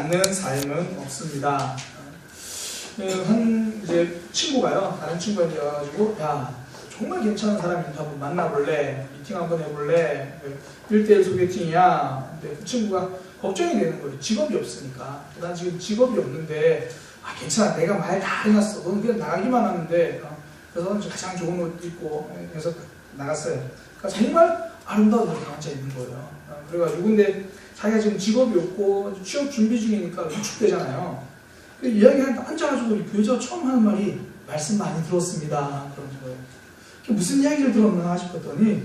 않는 삶은 없습니다. 한 이제 친구가요, 다른 친구한테 와가지고, 야, 정말 괜찮은 사람이 한번 만나볼래? 미팅 한번 해볼래? 1대1 소개팅이야. 근데 그 친구가 걱정이 되는 거예요. 직업이 없으니까. 난 지금 직업이 없는데, 아, 괜찮아. 내가 말 다 해놨어. 넌 그냥 나가기만 하는데. 그래서 가장 좋은 옷 입고, 그래서 나갔어요. 그러니까 정말 아름다운 여자가 앉아 있는 거예요. 그래가지고, 근데 자기가 지금 직업이 없고, 취업 준비 중이니까 위축되잖아요. 이야기하는데 앉아가지고 그 여자가 처음 하는 말이, 말씀 많이 들었습니다. 그러는 거예요. 무슨 이야기를 들었나 싶었더니,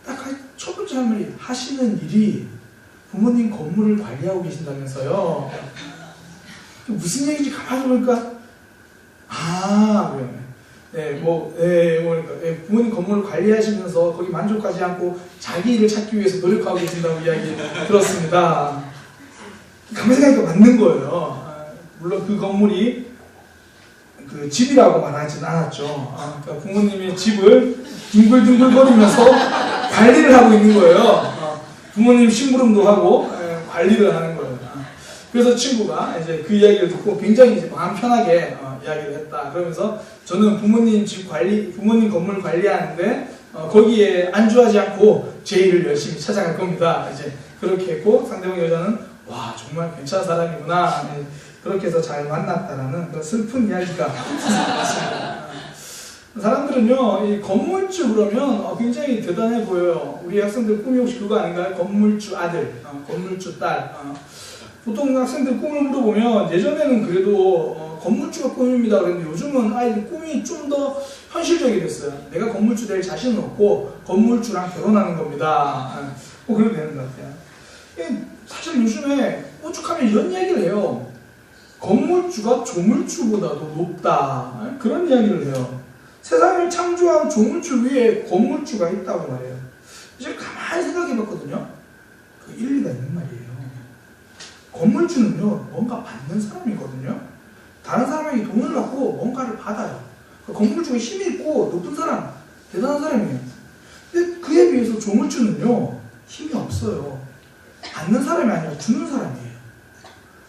딱 첫 번째 할 말이, 하시는 일이 부모님 건물을 관리하고 계신다면서요. 무슨 얘기인지 가만히 보니까, 부모님 건물을 관리하시면서 거기 만족하지 않고 자기 일을 찾기 위해서 노력하고 계신다고 이야기 들었습니다. 가만히 생각하니까 맞는 거예요. 물론 그 건물이 그 집이라고 말하지는 않았죠. 그러니까 부모님의 집을 둥글둥글거리면서 관리를 하고 있는 거예요. 부모님 심부름도 하고 관리를 하는 거예요. 그래서 친구가 이제 그 이야기를 듣고 굉장히 이제 마음 편하게 이야기를 했다. 그러면서 저는 부모님 집 관리, 부모님 건물 관리하는데 거기에 안주하지 않고 제 일을 열심히 찾아갈 겁니다. 이제 그렇게 했고 상대방 여자는 와 정말 괜찮은 사람이구나. 그렇게 해서 잘 만났다라는 그런 슬픈 이야기가 있습니다. 사람들은요, 이 건물주 그러면 굉장히 대단해 보여요. 우리 학생들 꿈이 혹시 그거 아닌가요? 건물주 아들, 건물주 딸. 보통 학생들 꿈을 물어보면 예전에는 그래도 건물주가 꿈입니다. 그런데 요즘은 아이들 꿈이 좀 더 현실적이 됐어요. 내가 건물주 될 자신은 없고 건물주랑 결혼하는 겁니다. 그래도 되는 것 같아요. 사실 요즘에 오죽하면 이런 이야기를 해요. 건물주가 조물주보다도 높다. 그런 이야기를 해요. 세상을 창조한 조물주 위에 건물주가 있다고 말해요. 이제 가만히 생각해 봤거든요. 그 일리가 있는 말이에요. 건물주는요, 뭔가 받는 사람이거든요. 다른 사람에게 돈을 받고 뭔가를 받아요. 건물주가 힘이 있고 높은 사람, 대단한 사람이에요. 근데 그에 비해서 조물주는요, 힘이 없어요. 받는 사람이 아니라 주는 사람이에요.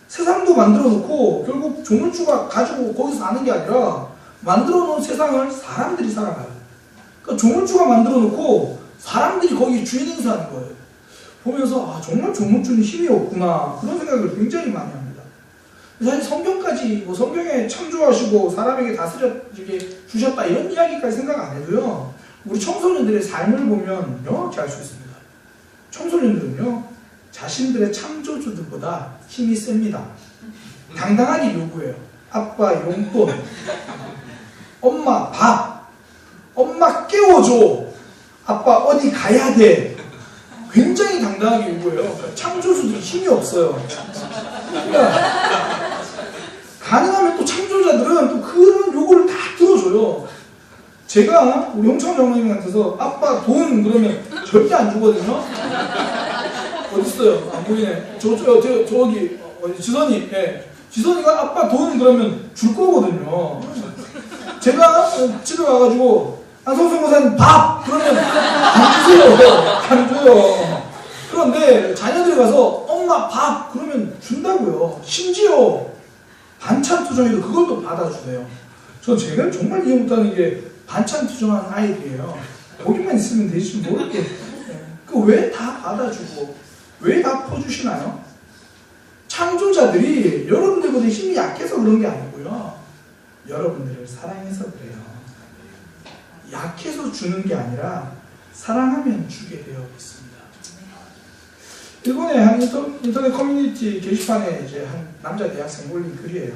세상도 만들어 놓고 결국 조물주가 가지고 거기서 사는 게 아니라 만들어 놓은 세상을 사람들이 살아가요. 그러니까 조물주가 만들어 놓고 사람들이 거기 주인 행사하는 거예요. 보면서 정말 조물주는 힘이 없구나 그런 생각을 굉장히 많이 합니다. 사실 성경까지 성경에 창조하시고 사람에게 다스려지게 주셨다 이런 이야기까지 생각 안 해도요. 우리 청소년들의 삶을 보면 명확히 알 수 있습니다. 청소년들은요. 자신들의 창조주들보다 힘이 셉니다. 당당하게 요구해요. 아빠 용돈, 엄마 밥, 엄마 깨워줘, 아빠 어디 가야 돼. 굉장히 당당하게 요구해요. 창조주들이 힘이 없어요. 그러니까 가능하면 또 창조자들은 또 그런 요구를 다 들어줘요. 제가 우리 홍창 장로님한테서 아빠 돈 그러면 절대 안 주거든요. 어딨어요? 안 보이네. 저기, 지선이. 예. 지선이가 아빠 돈 그러면 줄 거거든요. 제가 집에 가가지고, 안성수 목사님 밥! 그러면 안 주세요. 안 줘요. 그런데 자녀들이 가서 엄마 밥! 그러면 준다고요. 심지어 반찬 투정해도 그걸 또 받아주세요. 제가 정말 이해 못하는 게 반찬 투정한 아이들이에요. 거기만 있으면 되지 모르게. 왜 다 받아주고, 왜 다 퍼주시나요? 창조자들이 여러분들보다 힘이 약해서 그런 게 아니고요. 여러분들을 사랑해서 그래요. 약해서 주는 게 아니라 사랑하면 주게 되어 있습니다. 일본의 한 인터넷 커뮤니티 게시판에 이제 한 남자 대학생이 올린 글이에요.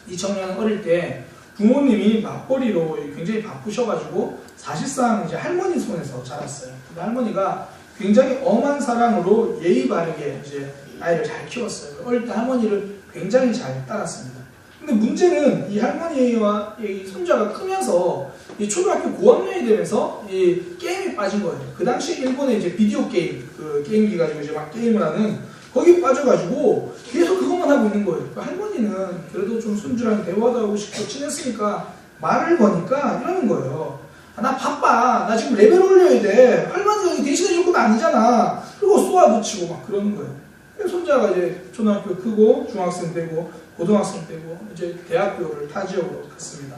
이 청년은 어릴 때 부모님이 맞벌이로 굉장히 바쁘셔가지고 사실상 이제 할머니 손에서 자랐어요. 근데 할머니가 굉장히 엄한 사랑으로 예의 바르게 이제 아이를 잘 키웠어요. 어릴 때 할머니를 굉장히 잘 따랐습니다. 근데 문제는 이 할머니와 이 손자가 크면서 이 초등학교 고학년이 되면서 이 게임에 빠진 거예요. 그 당시 일본의 이제 비디오 게임, 그 게임기 가지고 이제 막 게임을 하는 거기 빠져가지고 계속 그것만 하고 있는 거예요. 그 할머니는 그래도 좀 손주랑 대화도 하고 싶고 친했으니까 말을 거니까 이러는 거예요. 나 바빠. 나 지금 레벨 올려야 돼. 할머니가 대신해 줄 건 아니잖아. 그리고 쏘아붙이고 막 그러는 거예요. 손자가 이제 초등학교 크고 중학생 되고 고등학생 되고 이제 대학교를 타 지역으로 갔습니다.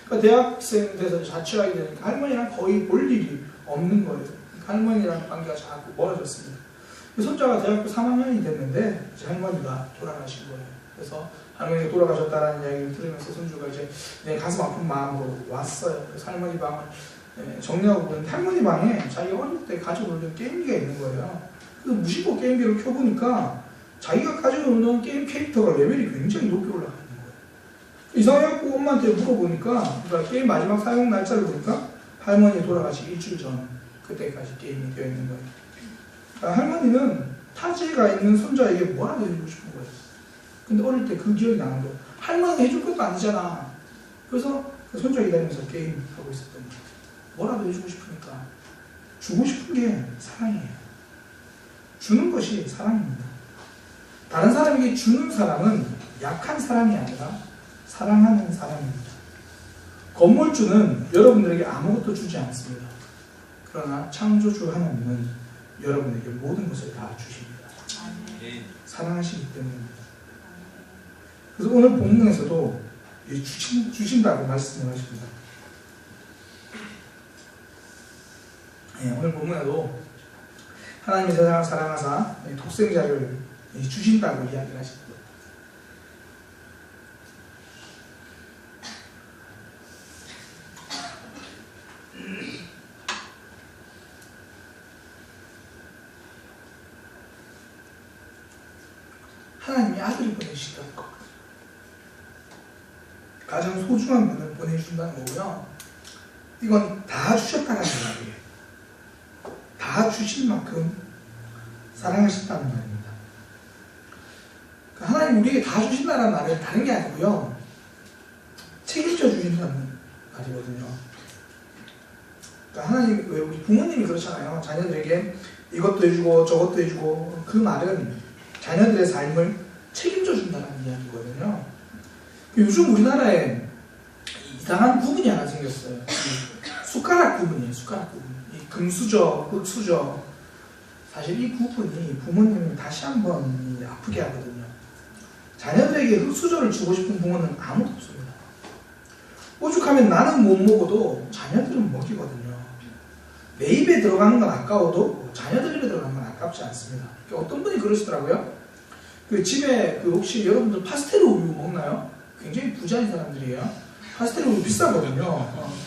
그러니까 대학생 돼서 자취하게 되니까 할머니랑 거의 볼 일이 없는 거예요. 그러니까 할머니랑 관계가 자꾸 멀어졌습니다. 손자가 대학교 3학년이 됐는데 이제 할머니가 돌아가신 거예요. 그래서 할머니가 돌아가셨다라는 이야기를 들으면서 손주가 이제 내 가슴 아픈 마음으로 왔어요. 그래서 할머니 방을 정리하고 보는데 할머니 방에 자기가 어릴 때 가지고 놀던 게임기가 있는 거예요. 그래서 무심코 게임기를 켜보니까 자기가 가지고 놀던 게임 캐릭터가 레벨이 굉장히 높게 올라가 있는 거예요. 이상해갖고 엄마한테 물어보니까, 그러니까 게임 마지막 사용 날짜를 보니까 할머니 돌아가시기 일주일 전 그때까지 게임이 되어 있는 거예요. 그러니까 할머니는 타지가 있는 손자에게 뭐라도 해주고 싶은 거예요. 근데 어릴 때 그 기억이 나는 거예요. 할머니가 해줄 것도 아니잖아. 그래서 손자 기다리면서 게임하고 있었던 거예요. 뭐라도 해주고 싶으니까. 주고 싶은 게 사랑이에요. 주는 것이 사랑입니다. 다른 사람에게 주는 사람은 약한 사람이 아니라 사랑하는 사람입니다. 건물주는 여러분들에게 아무것도 주지 않습니다. 그러나 창조주 하나님은 여러분에게 모든 것을 다 주십니다. 사랑하시기 때문입니다. 그래서 오늘 본문에서도 주신다고 말씀을 하십니다. 오늘 본문에도 하나님이 세상을 사랑하사 독생자를 주신다고 이야기를 하십니다. 하나님이 아들을 보내주신다는 것. 가장 소중한 분을 보내주신다는 거고요. 이건 다 주셨다는 이야기예요. 다 주실 만큼 사랑하신다는 말입니다. 그러니까 하나님 우리에게 다 주신다는 말은 다른 게 아니고요. 책임져 주신다는 말이거든요. 그러니까 하나님, 왜 우리 부모님이 그렇잖아요. 자녀들에게 이것도 해주고 저것도 해주고, 그 말은 자녀들의 삶을 책임져 준다는 이야기거든요. 요즘 우리나라에 이상한 구분이 하나 생겼어요. 숟가락 구분이에요. 숟가락 구분. 이 금수저, 흙수저. 사실 이 구분이 부모님을 다시 한번 아프게 하거든요. 자녀들에게 흙수저를 주고 싶은 부모는 아무도 없습니다. 오죽하면 나는 못 먹어도 자녀들은 먹이거든요. 내 입에 들어가는 건 아까워도 자녀들 입에 들어가는 건 아깝지 않습니다. 어떤 분이 그러시더라고요. 그 집에 혹시 여러분들 파스텔 우유 먹나요? 굉장히 부자인 사람들이에요. 파스텔 우유 비싸거든요.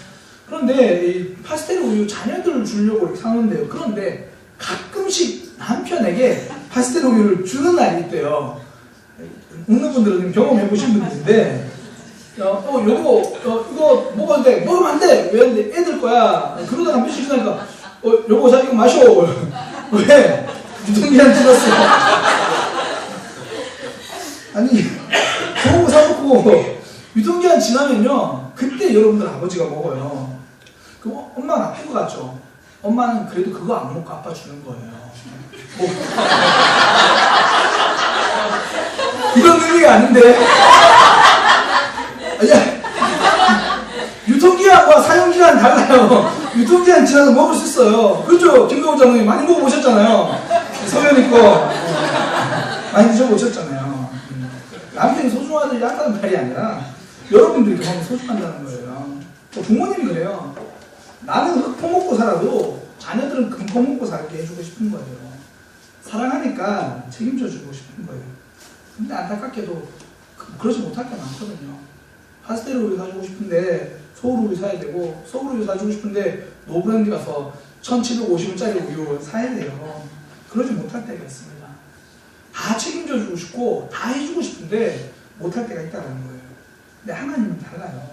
그런데 이 파스텔 우유 자녀들을 주려고 이렇게 사는데요. 그런데 가끔씩 남편에게 파스텔 우유를 주는 날이 있대요. 웃는 분들은 경험해 보신 분들인데, 이거 먹어도 돼. 먹으면 안 돼. 왜 안 돼? 애들 거야. 그러다가 며칠 지나니까, 여보, 자, 이거 마셔. 왜? 유통기한 지났어. 아니, 좋은 거 사놓고, 유통기한 지나면요, 그때 여러분들 아버지가 먹어요. 그럼 엄마는 아플 것 같죠? 엄마는 그래도 그거 안 먹고 아빠 주는 거예요. 이런 의미가 아닌데. 아니야. 유통기한과 사용기간 달라요. 유통기한 지나서 먹을 수 있어요. 그렇죠? 김동호 장로님 많이 먹어보셨잖아요. 서면이 거. 많이 드셔보셨잖아요. 남편이 소중하지 않다는 말이 아니라 여러분들이 그만큼 소중한다는 거예요. 부모님이 그래요. 나는 흙 퍼먹고 살아도 자녀들은 금 퍼먹고 살게 해주고 싶은 거예요. 사랑하니까 책임져 주고 싶은 거예요. 근데 안타깝게도 그러지 못할 게 많거든요. 파스텔 우유 사주고 싶은데 서울 우유 사야 되고, 서울 우유 사주고 싶은데 노브랜드 가서 1750원짜리 우유 사야 돼요. 그러지 못할 때가 있습니다. 다 책임져 주고 싶고 다 해주고 싶은데 못할 때가 있다는 거예요. 근데 하나님은 달라요.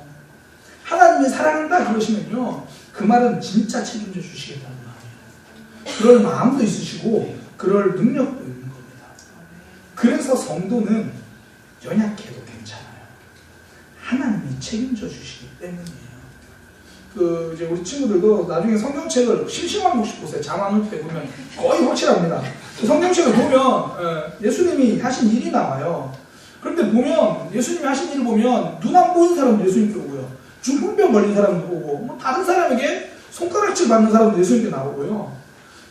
하나님이 사랑한다 그러시면요, 그 말은 진짜 책임져 주시겠다는 마음이에요. 그럴 마음도 있으시고 그럴 능력도 있는 겁니다. 그래서 성도는 연약해도 괜찮아요. 하나님이 책임져 주시기 때문이에요. 이제 우리 친구들도 나중에 성경책을 심심한 곳씩 보세요. 잠언을 때 보면 거의 확실합니다. 성경책을 보면 예수님이 하신 일이 나와요. 그런데 보면 예수님이 하신 일을 보면 눈 안 보이는 사람도 예수님께 오고요. 중풍병 걸린 사람도 오고, 뭐 다른 사람에게 손가락질 받는 사람도 예수님께 나오고요.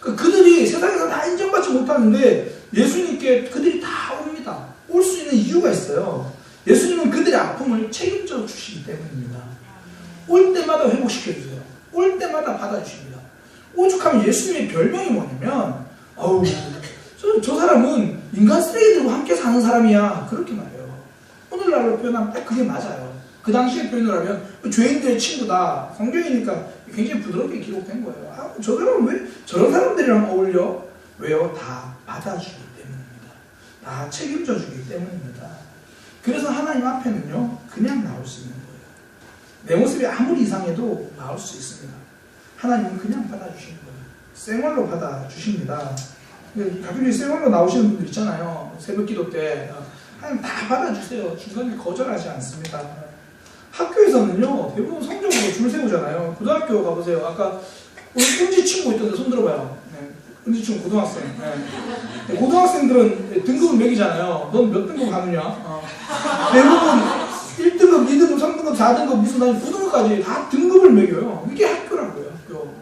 그들이 세상에서 다 인정받지 못하는데 예수님께 그들이 다 옵니다. 올 수 있는 이유가 있어요. 예수님은 그들의 아픔을 책임져 주시기 때문입니다. 올 때마다 회복시켜 주세요. 올 때마다 받아주십니다. 오죽하면 예수님의 별명이 뭐냐면 어우 저 사람은 인간 쓰레기들과 함께 사는 사람이야, 그렇게 말해요. 오늘날로 표현하면 딱 그게 맞아요. 그 당시에 표현을 하면 죄인들의 친구다. 성경이니까 굉장히 부드럽게 기록된 거예요. 아, 저 사람은 왜 저런 사람들이랑 어울려? 왜요? 다 받아주기 때문입니다. 다 책임져 주기 때문입니다. 그래서 하나님 앞에는요, 그냥 나올 수 있는 거예요. 내 모습이 아무리 이상해도 나올 수 있습니다. 하나님은 그냥 받아주시는 거예요. 생얼로 받아주십니다. 가끔씩 생얼로 나오시는 분들 있잖아요. 새벽 기도 때 하나님 다 받아주세요. 중간에 거절하지 않습니다. 학교에서는요, 대부분 성적으로 줄 세우잖아요. 고등학교 가보세요. 아까 우리 은지 친구 있던데 손 들어봐요. 네. 은지 친구 고등학생. 네. 고등학생들은 등급을 매기잖아요. 넌 몇 등급 가느냐? 대부분 1등급, 2등급, 3등급, 4등급, 무슨 9등급까지 다 등급을 매겨요. 이게 학교라고요. 학교.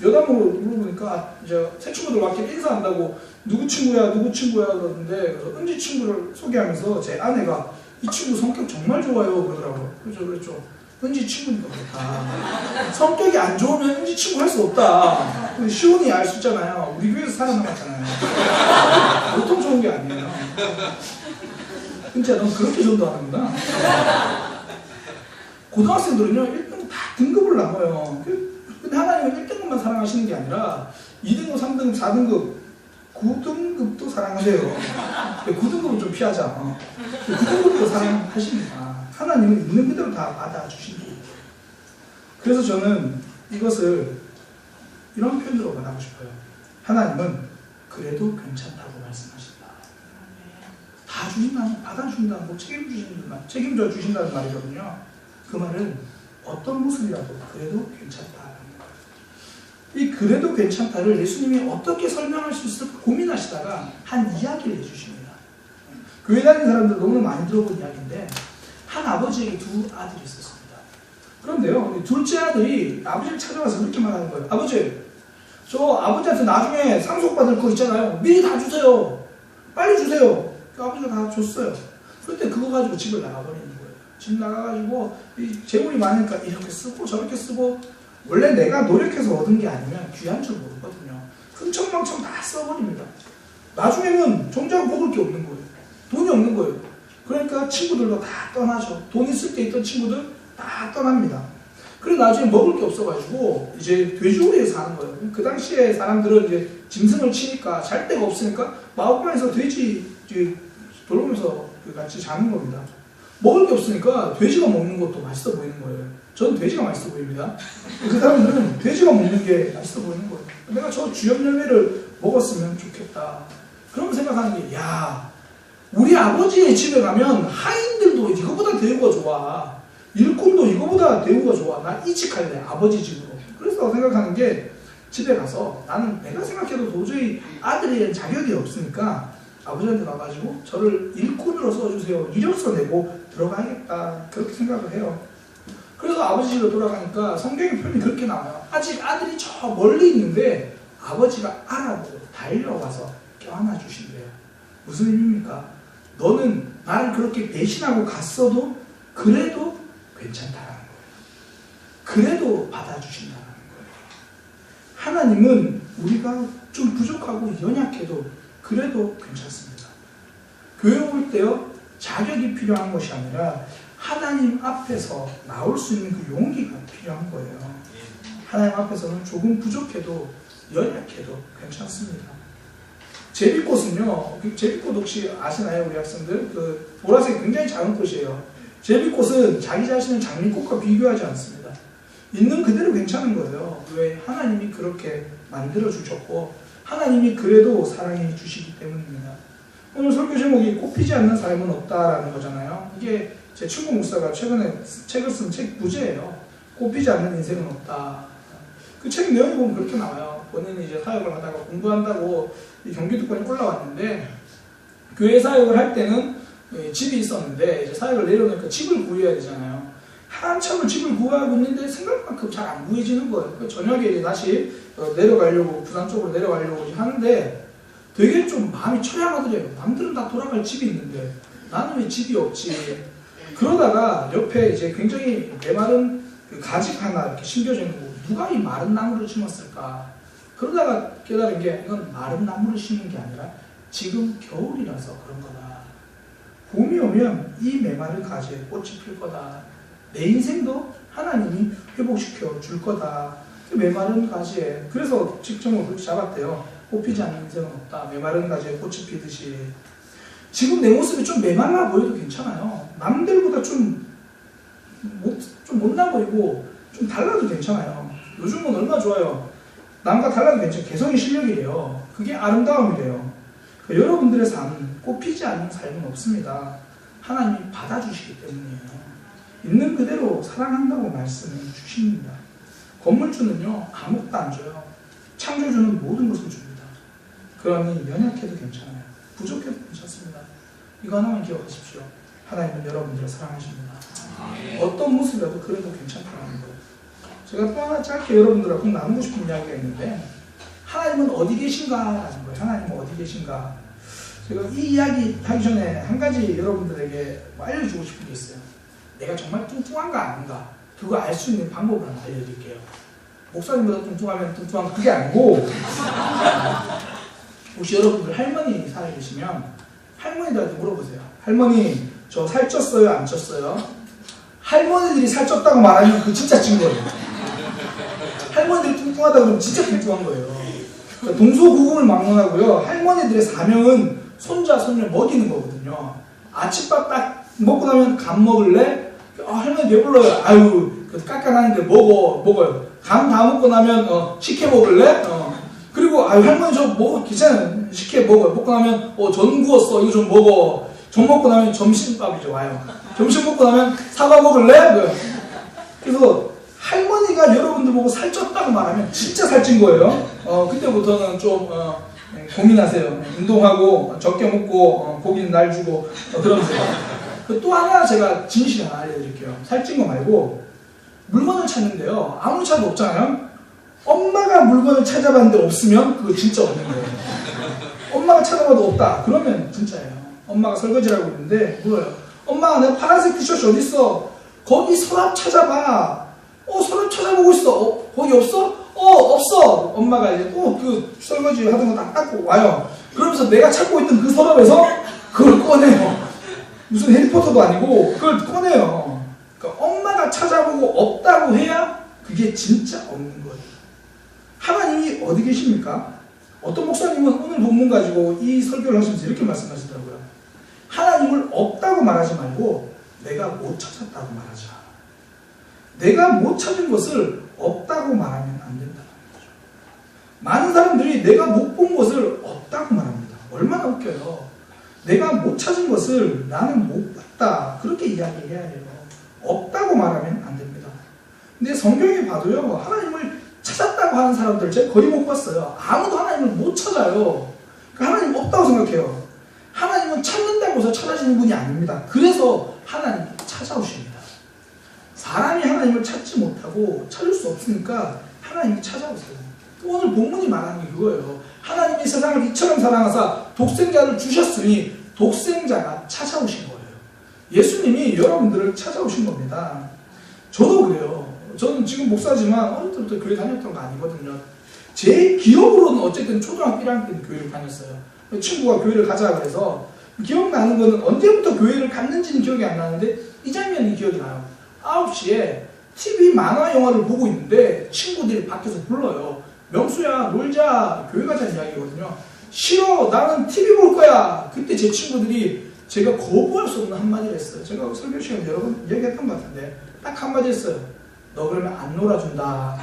여담으로 물어보니까 이제 새 친구들 막 이렇게 인사한다고 누구 친구야 그러는데, 그래서 은지 친구를 소개하면서 제 아내가 이 친구 성격 정말 좋아요 그러더라고요. 그랬죠. 은지 친구니까 그렇다. 성격이 안 좋으면 은지 친구 할 수 없다. 근데 시온이 알 수 있잖아요. 우리 교회에서 살아남았잖아요. 보통 좋은 게 아니에요. 은지야, 넌 그렇게 전도하는구나. 고등학생들은요, 1등급 다 등급을 나눠요. 근데 하나님은 1등급만 사랑하시는 게 아니라 2등급, 3등급, 4등급, 9등급도 사랑하세요. 9등급은 좀 피하자. 9등급도 사랑하십니다. 하나님은 있는 그대로 다 받아주십니다. 그래서 저는 이것을 이런 표현으로 말하고 싶어요. 하나님은 그래도 괜찮다고 말씀하신다. 다 주신다는, 받아준다는, 책임져 주신다는 말이거든요. 그 말은 어떤 모습이라도 그래도 괜찮다. 이 그래도 괜찮다를 예수님이 어떻게 설명할 수 있을까 고민하시다가 한 이야기를 해주십니다. 교회 다니는 사람들 너무 많이 들어본 이야기인데, 한 아버지에게 두 아들이 있었습니다. 그런데요, 둘째 아들이 아버지를 찾아와서 그렇게 말하는 거예요. 아버지, 저 아버지한테 나중에 상속받을 거 있잖아요. 미리 다 주세요. 빨리 주세요. 그 아버지가 다 줬어요. 그런데 그거 가지고 집을 나가버리는 거예요. 집 나가가지고 이 재물이 많으니까 이렇게 쓰고 저렇게 쓰고, 원래 내가 노력해서 얻은 게 아니면 귀한 줄 모르거든요. 흥청망청 다 써버립니다. 나중에는 정작 먹을 게 없는 거예요. 돈이 없는 거예요. 그러니까 친구들도 다 떠나죠. 돈 있을 때 있던 친구들 다 떠납니다. 그래서 나중에 먹을 게 없어가지고 이제 돼지우리에 사는 거예요. 그 당시에 사람들은 이제 짐승을 치니까 잘 데가 없으니까 마을방에서 돼지 돌보면서 같이 자는 겁니다. 먹을 게 없으니까 돼지가 먹는 것도 맛있어 보이는 거예요. 저는 돼지가 맛있어 보입니다. 그 사람들은 돼지가 먹는 게 맛있어 보이는 거예요. 내가 저 주염 열매를 먹었으면 좋겠다. 그럼 생각하는 게, 야, 우리 아버지의 집에 가면 하인들도 이거보다 대우가 좋아. 일꾼도 이거보다 대우가 좋아. 나 이직할래, 아버지 집으로. 그래서 생각하는 게, 집에 가서 나는 내가 생각해도 도저히 아들이 자격이 없으니까 아버지한테 가가지고 저를 일꾼으로 써주세요. 이력서 내고 들어가야겠다. 그렇게 생각을 해요. 그래서 아버지 집으로 돌아가니까 성경의 표현이 그렇게 나와요. 아직 아들이 저 멀리 있는데 아버지가 알아보고 달려와서 껴안아 주신대요. 무슨 의미입니까? 너는 나를 그렇게 배신하고 갔어도 그래도 괜찮다라는 거예요. 그래도 받아주신다는 거예요. 하나님은 우리가 좀 부족하고 연약해도 그래도 괜찮습니다. 교회 올 때요, 자격이 필요한 것이 아니라 하나님 앞에서 나올 수 있는 그 용기가 필요한 거예요. 하나님 앞에서는 조금 부족해도 연약해도 괜찮습니다. 제비꽃은요, 제비꽃 혹시 아시나요, 우리 학생들? 그 보라색 굉장히 작은 꽃이에요. 제비꽃은 자기 자신을 장미꽃과 비교하지 않습니다. 있는 그대로 괜찮은 거예요. 왜? 하나님이 그렇게 만들어 주셨고 하나님이 그래도 사랑해 주시기 때문입니다. 오늘 설교 제목이 꽃피지 않는 삶은 없다라는 거잖아요. 이게 제 친구 목사가 최근에 책을 쓴 책 부제예요. 꽃피지 않는 인생은 없다. 그 책 내용이 보면 그렇게 나와요. 본인이 이제 사역을 하다가 공부한다고 경기도권에 올라왔는데, 교회 사역을 할 때는 집이 있었는데 이제 사역을 내려놓으니까 집을 구해야 되잖아요. 한참을 집을 구하고 있는데 생각만큼 잘 안 구해지는 거예요. 저녁에 이제 다시 내려가려고, 부산 쪽으로 내려가려고 하는데 되게 좀 마음이 처량하더래요. 남들은 다 돌아갈 집이 있는데 나는 왜 집이 없지? 그러다가 옆에 이제 굉장히 메마른 그 가지 하나 이렇게 심겨져 있는 거, 누가 이 마른 나무를 심었을까? 그러다가 깨달은 게 이건 마른 나무를 심은 게 아니라 지금 겨울이라서 그런 거다. 봄이 오면 이 메마른 가지에 꽃이 필 거다. 내 인생도 하나님이 회복시켜 줄 거다. 그 메마른 가지에, 그래서 직종을 그렇게 잡았대요. 꽃피지 않는 인생은 없다. 메마른 가지에 꽃이 피듯이. 지금 내 모습이 좀 메말라 보여도 괜찮아요. 남들보다 좀 못나 보이고 좀 달라도 괜찮아요. 요즘은 얼마나 좋아요. 남과 달라도 괜찮아요. 개성이 실력이래요. 그게 아름다움이래요. 여러분들의 삶은 꽃피지 않는 삶은 없습니다. 하나님이 받아주시기 때문이에요. 있는 그대로 사랑한다고 말씀을 주십니다. 건물주는요, 아무것도 안 줘요. 창조주는 모든 것을 줍니다. 그러니 연약해도 괜찮아요. 부족해도 괜찮습니다. 이거 하나만 기억하십시오. 하나님은 여러분들을 사랑하십니다. 어떤 모습이라도 그래도 괜찮다는 거예요. 제가 또 하나 짧게 여러분들하고 나누고 싶은 이야기가 있는데, 하나님은 어디 계신가? 라는 거예요. 하나님은 어디 계신가? 제가 이 이야기 하기 전에 한 가지 여러분들에게 알려주고 싶은 게 있어요. 내가 정말 뚱뚱한가 아닌가? 그거 알 수 있는 방법을 하나 알려드릴게요. 목사님보다 뚱뚱하면 뚱뚱한 그게 아니고, 혹시 여러분들 할머니 살아 계시면 할머니들한테 물어보세요. 할머니, 저 살쪘어요? 안 쪘어요? 할머니들이 살쪘다고 말하면 그 진짜 찐 거예요. 할머니들이 뚱뚱하다고 그러면 진짜 뚱뚱한 거예요. 그러니까 동서고금을 막론하고요. 할머니들의 사명은 손자, 손녀 먹이는 거거든요. 아침밥 딱 먹고 나면 감 먹을래? 할머니 배불러요. 아유, 깎아가는데 먹어요. 감 다 먹고 나면 식혜 먹을래? 그리고 아유, 할머니 저 먹어, 괜찮아요. 식혜 먹어요. 먹고 나면 전 구웠어. 이거 좀 먹어. 전 먹고 나면 점심밥이죠. 와요. 점심 먹고 나면 사과 먹을래? 그래서 할머니가 여러분들 보고 살쪘다고 말하면 진짜 살찐 거예요. 그때부터는 좀 고민하세요. 운동하고 적게 먹고 고기는 날 주고 그러면서요. 또 하나 제가 진실 하나 알려드릴게요. 살찐 거 말고 물건을 찾는데요. 아무 차도 없잖아요. 엄마가 물건을 찾아봤는데 없으면 그거 진짜 없는 거예요. 엄마가 찾아봐도 없다. 그러면 진짜예요. 엄마가 설거지를 하고 있는데 물어요. 엄마, 내 파란색 티셔츠 어디 있어? 거기 서랍 찾아봐. 서랍 찾아보고 있어. 거기 없어? 없어. 엄마가 이제 또 그 설거지 하던 거 딱 닦고 와요. 그러면서 내가 찾고 있는 그 서랍에서 그걸 꺼내요. 무슨 해리포터도 아니고 그걸 꺼내요. 그러니까 엄마가 찾아보고 없다고 해야 그게 진짜 없는 거예요. 하나님이 어디 계십니까? 어떤 목사님은 오늘 본문 가지고 이 설교를 하시면서 이렇게 말씀하시더라고요. 하나님을 없다고 말하지 말고 내가 못 찾았다고 말하자. 내가 못 찾은 것을 없다고 말하면 안 된다는 거죠. 많은 사람들이 내가 못 본 것을 없다고 말합니다. 얼마나 웃겨요. 내가 못 찾은 것을 나는 못 봤다. 그렇게 이야기해야 해요. 없다고 말하면 안 됩니다. 근데 성경에 봐도요. 하나님을 찾았다고 하는 사람들 제가 거의 못 봤어요. 아무도 하나님을 못 찾아요. 그러니까 하나님 없다고 생각해요. 하나님은 찾는다고 해서 찾아지는 분이 아닙니다. 그래서 하나님이 찾아오십니다. 사람이 하나님을 찾지 못하고 찾을 수 없으니까 하나님이 찾아오세요. 오늘 본문이 말하는 게 그거예요. 하나님이 세상을 이처럼 사랑하사 독생자를 주셨으니 독생자가 찾아오신 거예요. 예수님이 여러분들을 찾아오신 겁니다. 저도 그래요. 저는 지금 목사지만 어릴 때부터 교회 다녔던 거 아니거든요. 제 기억으로는 어쨌든 초등학교 1학년 때 교회를 다녔어요. 친구가 교회를 가자 그래서 기억나는 거는 언제부터 교회를 갔는지는 기억이 안 나는데 이 장면이 기억이 나요. 9시에 TV 만화 영화를 보고 있는데 친구들이 밖에서 불러요. 명수야 놀자 교회 가자는 이야기거든요. 싫어 나는 TV 볼 거야. 그때 제 친구들이 제가 거부할 수 없는 한마디를 했어요. 제가 설교 시간에 여러 번 이야기했던 것 같은데 딱 한마디 했어요. 너 그러면 안 놀아준다.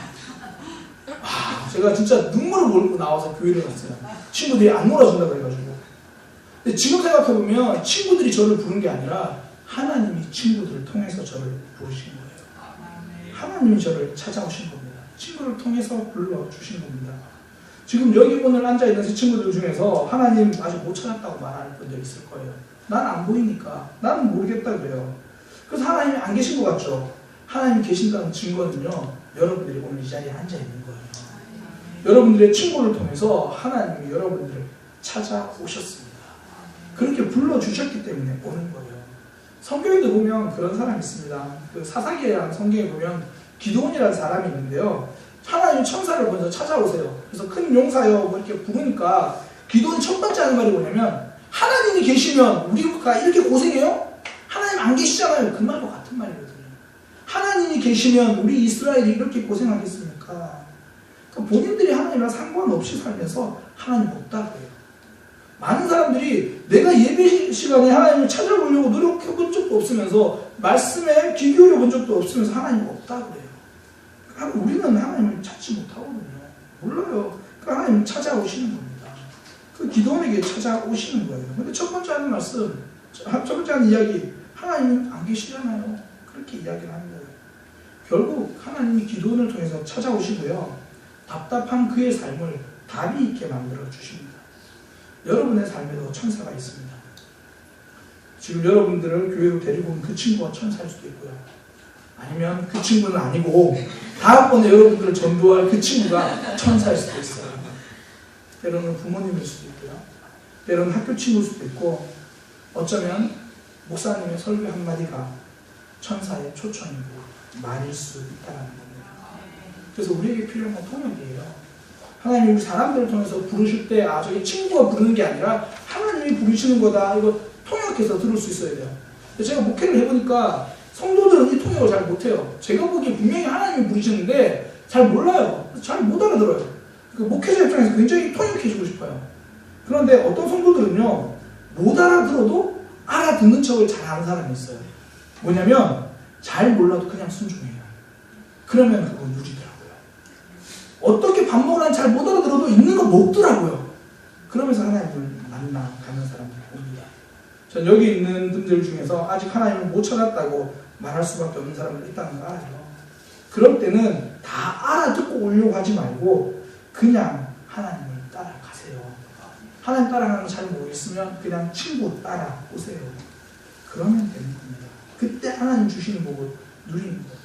제가 진짜 눈물을 몰고 나와서 교회를 갔어요. 친구들이 안 놀아준다 그래가지고. 근데 지금 생각해보면 친구들이 저를 부른 게 아니라 하나님이 친구들을 통해서 저를 부르신 거예요. 하나님이 저를 찾아오신 겁니다. 친구를 통해서 불러주신 겁니다. 지금 여기 오늘 앉아있는 새 친구들 중에서 하나님 아직 못 찾았다고 말하는 분들 있을 거예요. 난 안 보이니까 나는 모르겠다 그래요. 그래서 하나님이 안 계신 것 같죠? 하나님이 계신다는 증거는요. 여러분들이 오늘 이 자리에 앉아있는 거예요. 여러분들의 친구를 통해서 하나님이 여러분들을 찾아오셨습니다. 그렇게 불러주셨기 때문에 오는 거예요. 성경에도 보면 그런 사람이 있습니다. 그 사사기라는 성경에 보면 기드온이라는 사람이 있는데요. 하나님 천사를 먼저 찾아오세요. 그래서 큰 용사여 뭐 이렇게 부르니까 기드온이 첫 번째 하는 말이 뭐냐면 하나님이 계시면 우리가 이렇게 고생해요? 하나님 안 계시잖아요. 그 말과 같은 말이거든요. 하나님이 계시면 우리 이스라엘이 이렇게 고생하겠습니까? 그러니까 본인들이 하나님과 상관없이 살면서 하나님 없다고 해요. 많은 사람들이 내가 예배 시간에 하나님을 찾아보려고 노력해본 적도 없으면서 말씀에 귀 기울여 본 적도 없으면서 하나님 없다고 해요. 그러니까 우리는 하나님을 찾지 못하거든요. 몰라요. 그러니까 하나님을 찾아오시는 겁니다. 그 기도원에게 찾아오시는 거예요. 근데 첫 번째 하는 말씀, 첫 번째 하는 이야기, 하나님 안 계시잖아요. 그렇게 이야기를 하는 거예요. 결국 하나님이 기도원을 통해서 찾아오시고요. 답답한 그의 삶을 답이 있게 만들어 주십니다. 여러분의 삶에도 천사가 있습니다. 지금 여러분들을 교회로 데리고 온 그 친구가 천사일 수도 있고요. 아니면 그 친구는 아니고 다음번에 여러분들을 전도할 그 친구가 천사일 수도 있어요. 때로는 부모님일 수도 있고요. 때로는 학교 친구일 수도 있고 어쩌면 목사님의 설교 한마디가 천사의 초청이고 말일 수 있다는 겁니다. 그래서 우리에게 필요한 건 통역이에요. 하나님이 우리 사람들을 통해서 부르실 때 저기 친구가 부르는 게 아니라 하나님이 부르시는 거다. 이거 통역해서 들을 수 있어야 돼요. 제가 목회를 해보니까 성도들은 이 통역을 잘 못해요. 제가 보기에 분명히 하나님이 부르시는데 잘 몰라요. 잘 못 알아들어요. 그 목회자 입장에서 굉장히 통역해주고 싶어요. 그런데 어떤 성도들은요, 못 알아들어도 알아듣는 척을 잘하는 사람이 있어요. 뭐냐면 잘 몰라도 그냥 순종해요. 그러면 그건 누리더라고요. 어떻게 밥 먹으라는 잘 못 알아들어도 있는 거 먹더라고요. 그러면서 하나님을 만나가는 사람들이 옵니다. 전 여기 있는 분들 중에서 아직 하나님을 못 찾았다고 말할 수밖에 없는 사람들이 있다는 거 알아요. 그럴 때는 다 알아듣고 오려고 하지 말고 그냥 하나님을 따라가세요. 하나님 따라가는 거 잘 모르겠으면 그냥 친구 따라오세요. 그러면 되는 겁니다. 그때 하나님 주시는 복을 누리는 거예요.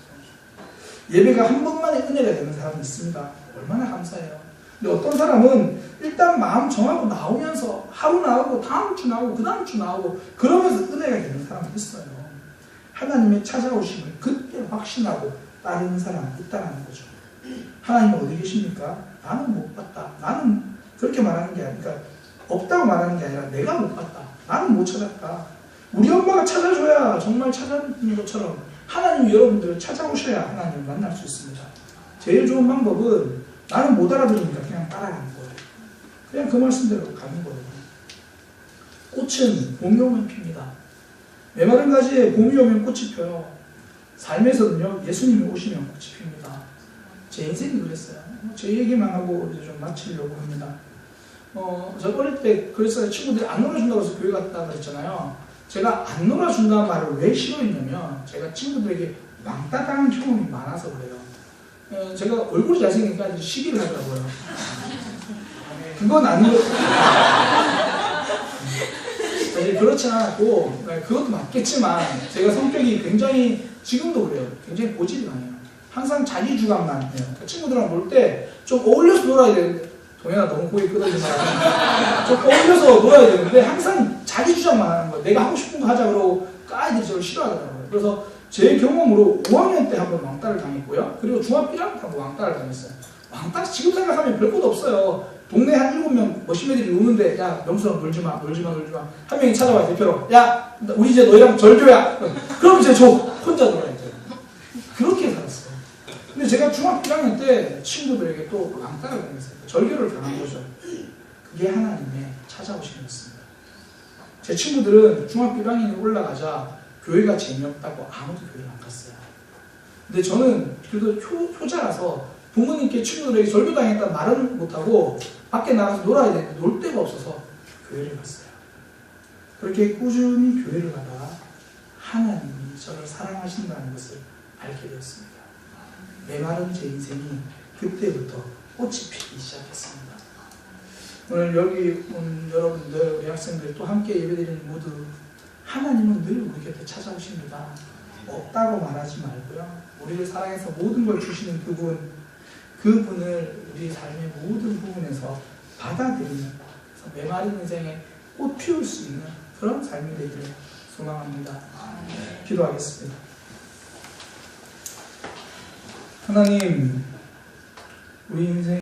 예배가 한 번만에 은혜가 되는 사람이 있습니다. 얼마나 감사해요. 근데 어떤 사람은 일단 마음 정하고 나오면서 하루 나오고 다음 주 나오고 그 다음 주 나오고 그러면서 은혜가 되는 사람이 있어요. 하나님의 찾아오심을 그때 확신하고 따르는 사람이 있다는 거죠. 하나님은 어디 계십니까? 나는 못 봤다. 나는 그렇게 말하는 게 아니라 없다고 말하는 게 아니라 내가 못 봤다. 나는 못 찾았다. 우리 엄마가 찾아줘야 정말 찾아주는 것처럼 하나님이 여러분들을 찾아오셔야 하나님을 만날 수 있습니다. 제일 좋은 방법은 나는 못 알아들으니까 그냥 따라가는 거예요. 그냥 그 말씀대로 가는 거예요. 꽃은 봄이 오면 핍니다. 메마른 가지에 봄이 오면 꽃이 펴요. 삶에서는요, 예수님이 오시면 꽃이 핍니다. 제 인생이 그랬어요. 제 얘기만 하고 이제 좀 마치려고 합니다. 저 어릴 때 그랬어요. 친구들이 안 놀아준다고 해서 교회 갔다 그랬잖아요. 제가 안 놀아준다는 말을 왜 싫어했냐면 제가 친구들에게 왕따 당한 경험이 많아서 그래요. 제가 얼굴이 잘생기니까 시기를 하더라고요. 그건 아니고 사실 그렇지 않았고 그것도 맞겠지만 제가 성격이 굉장히 지금도 그래요. 굉장히 고집이 강해요. 항상 자기 주관만 해요. 친구들이랑 놀 때 좀 어울려서 놀아야 되는데 동현아 너무 고개 끄덕이지 마. 좀 어울려서 놀아야 되는데 항상 자기 주장만 하는 거예요. 내가 하고 싶은 거 하자 그러고 아이들이 저를 싫어하더라고요. 그래서 제 경험으로 5학년 때 한번 왕따를 당했고요. 그리고 중학교 1학년 때 한번 왕따를 당했어요. 왕따 지금 생각하면 별것도 없어요. 동네 한 7명 멋진 애들이 노는데 야 명수랑 놀지마 한 명이 찾아와요. 대표로 야 우리 이제 너희랑 절교야. 그럼 이제 저 혼자 놀아야 돼요. 그렇게 살았어요. 근데 제가 중학교 1학년 때 친구들에게 또 왕따를 당했어요. 절교를 당한 거죠. 그게 하나님의 찾아오심이었습니다. 제 친구들은 중학교 1학년에 올라가자 교회가 재미없다고 아무도 교회를 안 갔어요. 근데 저는 그래도 효자라서 부모님께 친구들에게 절교당했다는 말은 못하고 밖에 나가서 놀아야 되는데 놀 데가 없어서 교회를 갔어요. 그렇게 꾸준히 교회를 가다가 하나님이 저를 사랑하신다는 것을 알게 되었습니다. 메마른 제 인생이 그때부터 꽃이 피기 시작했습니다. 오늘 여기 온 여러분들, 우리 학생들 또 함께 예배드리는 모두 하나님은 늘 우리 곁에 찾아오십니다. 없다고 말하지 말고요. 우리를 사랑해서 모든 걸 주시는 그분을 우리 삶의 모든 부분에서 받아들이는 메마른 인생에 꽃 피울 수 있는 그런 삶이 되기를 소망합니다. 기도하겠습니다. 하나님, 우리 인생